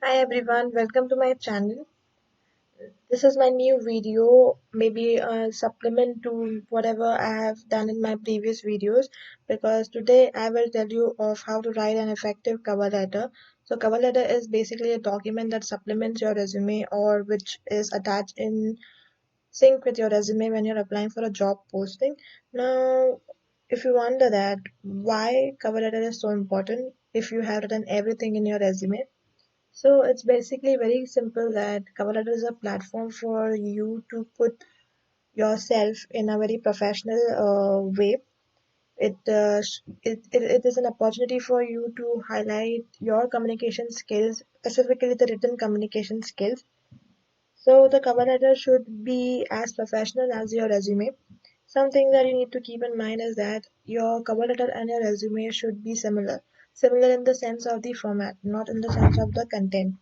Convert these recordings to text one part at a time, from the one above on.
Hi everyone, welcome to my channel. This is my new video, maybe a supplement to whatever I have done in my previous videos because today I will tell you of how to write an effective cover letter. So cover letter is basically a document that supplements your resume or which is attached in sync with your resume when you're applying for a job posting. Now, if you wonder that why cover letter is so important if you have written everything in your resume, so it's basically very simple that cover letter is a platform for you to put yourself in a very professional way. It is an opportunity for you to highlight your communication skills, specifically the written communication skills. So the cover letter should be as professional as your resume. Something that you need to keep in mind is that your cover letter and your resume should be similar. Similar in the sense of the format, not in the sense of the content.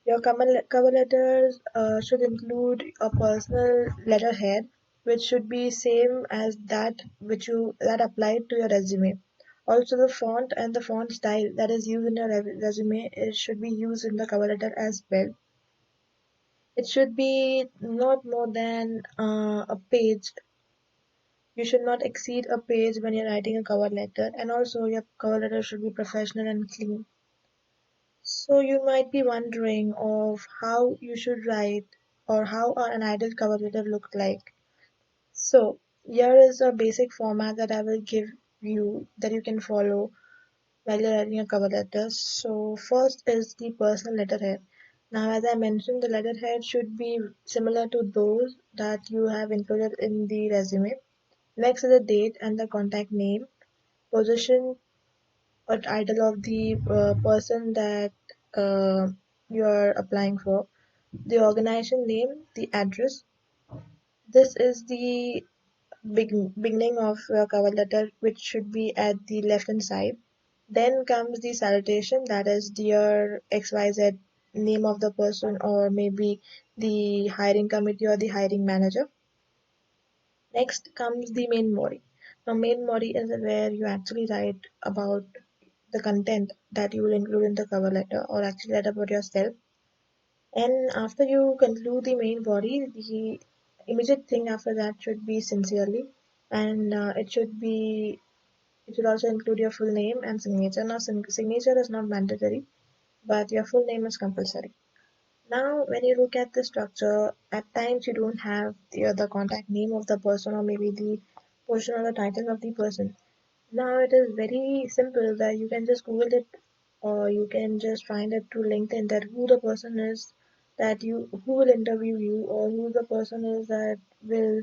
Your cover letters should include a personal letterhead, which should be same as that which you that applied to your resume. Also, the font and the font style that is used in your resume should be used in the cover letter as well. It should be not more than a page. You should not exceed a page when you're writing a cover letter, and also your cover letter should be professional and clean. So you might be wondering of how you should write or how an ideal cover letter look like. So here is a basic format that I will give you that you can follow while you're writing a cover letter. So first is the personal letterhead. Now, as I mentioned, the letterhead should be similar to those that you have included in the resume. Next is the date and the contact name, position or title of the person that uh, you are applying for, the organization name, the address. This is the beginning of your cover letter, which should be at the left hand side. Then comes the salutation, that is dear XYZ, name of the person or maybe the hiring committee or the hiring manager. Next comes the main body. Now, main body is where you actually write about the content that you will include in the cover letter or actually write about yourself. And after you conclude the main body, the immediate thing after that should be sincerely, and it should also include your full name and signature. Now, signature is not mandatory, but your full name is compulsory. Now, when you look at the structure, at times you don't have the contact name of the person or maybe the portion or the title of the person. Now it is very simple that you can just Google it or you can just find it through LinkedIn that who the person is who will interview you or who the person is that will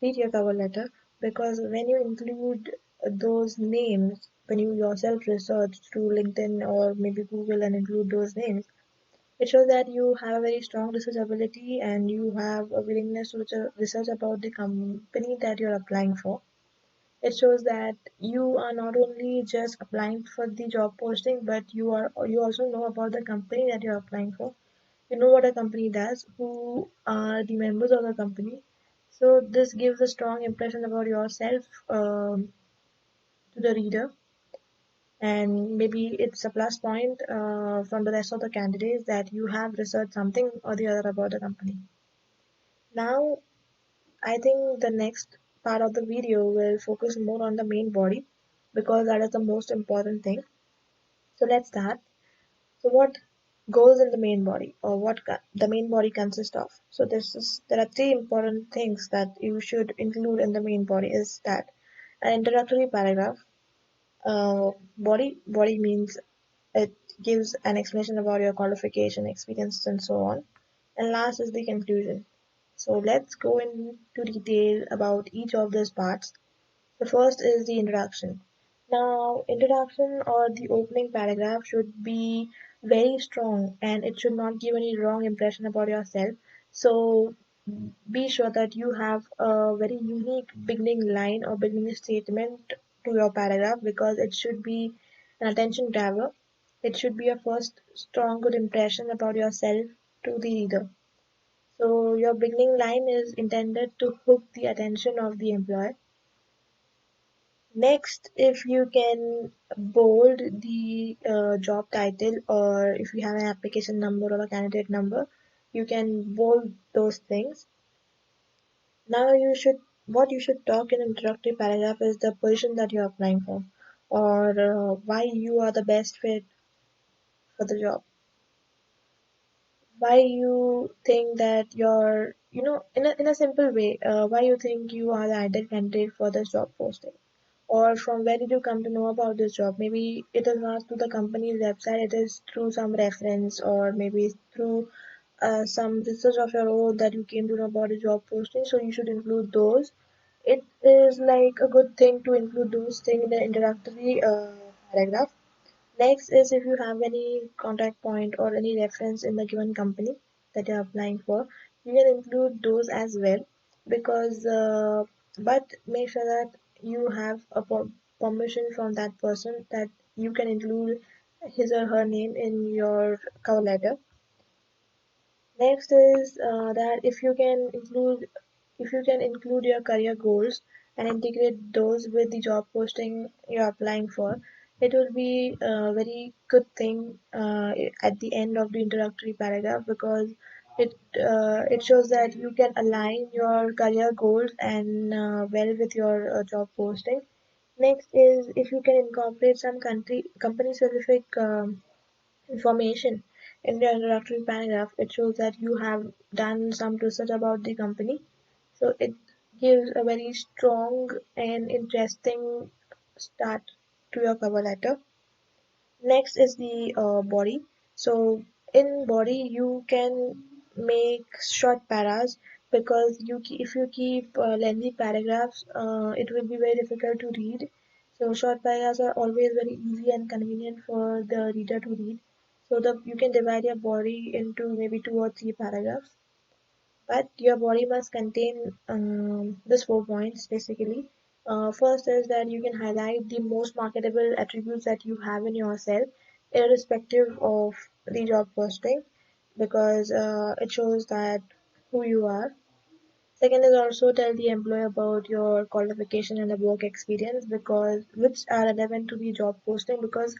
read your cover letter, because when you include those names, when you yourself research through LinkedIn or maybe Google and include those names, it shows that you have a very strong research ability and you have a willingness to research about the company that you're applying for. It shows that you are not only just applying for the job posting, but you also know about the company that you're applying for. You know what a company does, who are the members of the company. So this gives a strong impression about yourself to the reader, and maybe it's a plus point from the rest of the candidates that you have researched something or the other about the company. Now, I think the next part of the video will focus more on the main body because that is the most important thing. So let's start. So what goes in the main body or the main body consists of? So there are three important things that you should include in the main body is that an introductory paragraph. Body means it gives an explanation about your qualification, experience, and so on. And last is the conclusion. So let's go into detail about each of these parts. The first is the introduction. Now, introduction or the opening paragraph should be very strong and it should not give any wrong impression about yourself. So be sure that you have a very unique beginning line or beginning statement to your paragraph because it should be an attention grabber. It should be a first strong good impression about yourself to the reader. So your beginning line is intended to hook the attention of the employer. Next, if you can bold the job title, or if you have an application number or a candidate number, you can bold those things. Now what you should talk in introductory paragraph is the position that you're applying for, or why you are the best fit for the job, why you think that you're, in a simple way, why you think you are the ideal candidate for this job posting, or from where did you come to know about this job. Maybe it is not through the company's website, it is through some reference, or maybe through some research of your own that you came to know about the job posting, so you should include those. It is like a good thing to include those things in the introductory paragraph. Next is if you have any contact point or any reference in the given company that you're applying for, you can include those as well, because but make sure that you have a permission from that person that you can include his or her name in your cover letter. Next is that if you can include your career goals and integrate those with the job posting you're applying for, it will be a very good thing at the end of the introductory paragraph, because it shows that you can align your career goals and well with your job posting. Next is if you can incorporate some company specific information in the introductory paragraph. It shows that you have done some research about the company, so it gives a very strong and interesting start to your cover letter. Next is the body. So in body you can make short paras, because if you keep lengthy paragraphs, it will be very difficult to read. So short paragraphs are always very easy and convenient for the reader to read. So you can divide your body into maybe two or three paragraphs, but your body must contain these 4 points basically. First is that you can highlight the most marketable attributes that you have in yourself, irrespective of the job posting, because it shows that who you are. Second is also tell the employer about your qualification and the work experience, because which are relevant to the job posting, because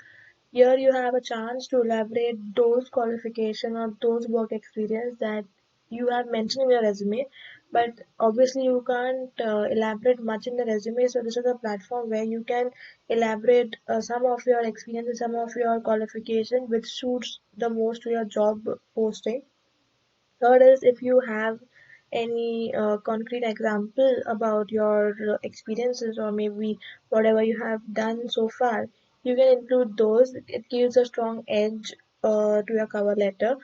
here you have a chance to elaborate those qualification or those work experience that you have mentioned in your resume, but obviously you can't elaborate much in the resume. So this is a platform where you can elaborate some of your experience and some of your qualification which suits the most to your job posting. Third is if you have any concrete example about your experiences, or maybe whatever you have done so far, you can include those. It gives a strong edge to your cover letter.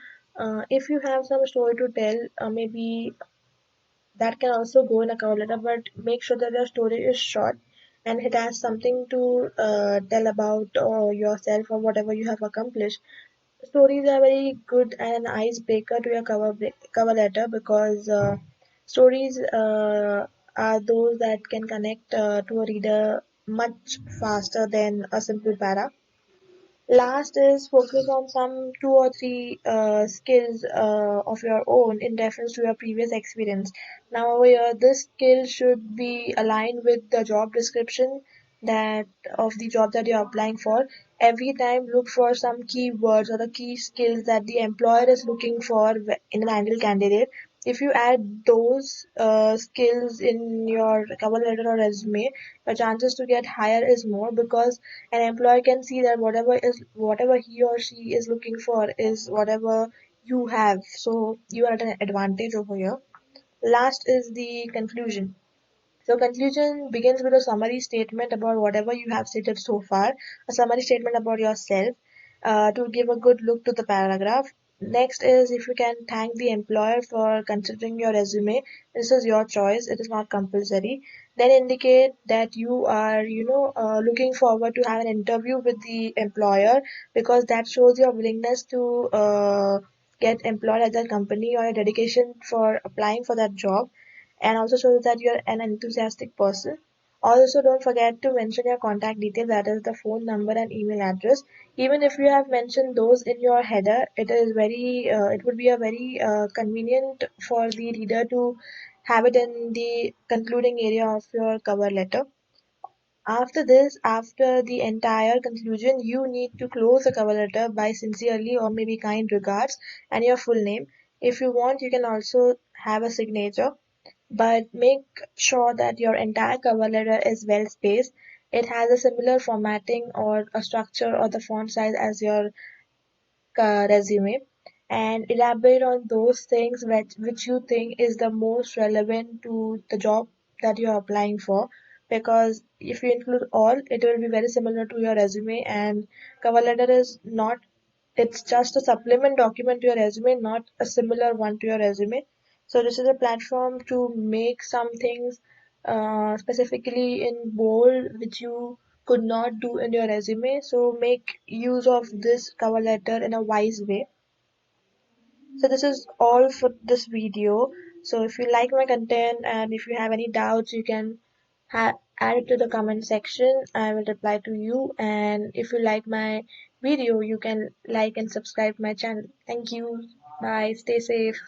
If you have some story to tell, maybe that can also go in a cover letter, but make sure that your story is short and it has something to tell about yourself or whatever you have accomplished. Stories are very good and an icebreaker to your cover letter, because stories are those that can connect to a reader much faster than a simple para. Last is focus on some two or three skills of your own in reference to your previous experience. Now, over here, this skill should be aligned with the job description that of the job that you're applying for. Every time, look for some keywords or the key skills that the employer is looking for in an ideal candidate. If you add those skills in your cover letter or resume, your chances to get higher is more, because an employer can see that whatever he or she is looking for is whatever you have, so you are at an advantage over here. Last is the conclusion. So conclusion begins with a summary statement about whatever you have stated so far, a summary statement about yourself to give a good look to the paragraph. Next is if you can thank the employer for considering your resume. This is your choice; it is not compulsory. Then indicate that you are, looking forward to have an interview with the employer, because that shows your willingness to get employed at that company, or your dedication for applying for that job, and also shows that you're an enthusiastic person. Also, don't forget to mention your contact details, that is the phone number and email address. Even if you have mentioned those in your header, it would be a very convenient for the reader to have it in the concluding area of your cover letter. After this, after the entire conclusion, you need to close the cover letter by sincerely or maybe kind regards and your full name. If you want, you can also have a signature, but make sure that your entire cover letter is well spaced. It has a similar formatting or a structure or the font size as your resume, and elaborate on those things which you think is the most relevant to the job that you're applying for, because if you include all, it will be very similar to your resume, and cover letter is not, it's just a supplement document to your resume, not a similar one to your resume. So this is a platform to make some things specifically in bold, which you could not do in your resume. So make use of this cover letter in a wise way. So this is all for this video. So if you like my content and if you have any doubts, you can add it to the comment section. I will reply to you. And if you like my video, you can like and subscribe my channel. Thank you. Bye. Stay safe.